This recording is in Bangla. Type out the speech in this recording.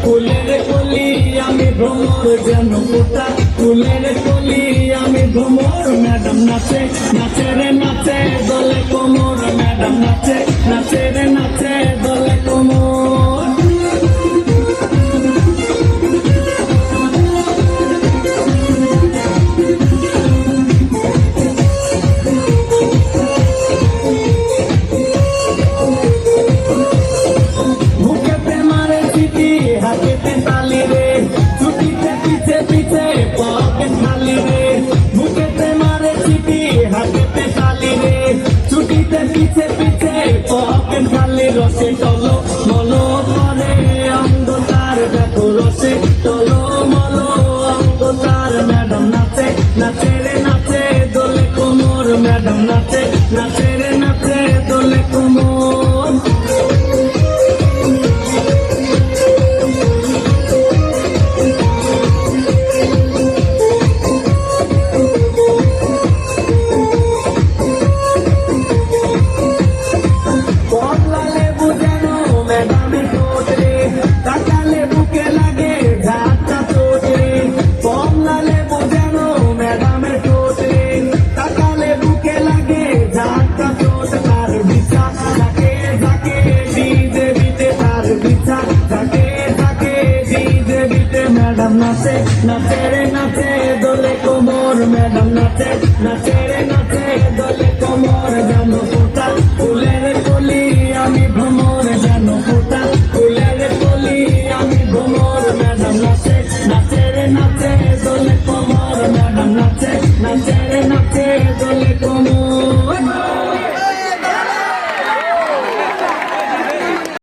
ফুলের কলি আমি ভ্রমর যেন ফোটা, ফুলের কলি আমি ভ্রমর। ম্যাডাম নাচে নাচে রে নাচে দলে কোমর, ম্যাডাম নাচে নাচে রে নাচে দলে কোমর। মুখেতে মারে চিঠি হাতেতে তালি রে, ছুটিতে পিছে পিছে পকেট খালি রে। মুখেতে মারে চিঠি হাতেতে তালি রে, ছুটিতে পিছে পিছে পকেট খালি। রসে টলো মলো করে অঙ্গ তার দেখো, রসে টলো মলো অঙ্গ তার। ম্যাডাম নাচে নাচে রে নাচে দোলে কোমর, ম্যাডাম নাচে নাচে রে নাচে দোলে কোমর। কমলা লেবু যেন ম্যাডামের ঠোঁট রে, কাঁচা লেবু কে লাগে ঝাঁটা চোট রে। কমলা লেবু যেন ম্যাডামের ঠোঁট রে, কাঁচা লেবু কে লাগে ঝাঁটা চোট। তার বিছা থাকে থাকে ডিজে বিতে, তার বিছা থাকে থাকে ডিজে বিতে। ম্যাডাম নাচে নাচে রে নাচে দোলে কোমর, ম্যাডাম নাচে নাচে রে নাচে দোলে কোমর। যেন ফোটা ফুলের কলি আমি ভ্রমর, যেন ফোটা ফুলের কলি আমি ভ্রমর। ম্যাডাম নাচে নাচে রে নাচে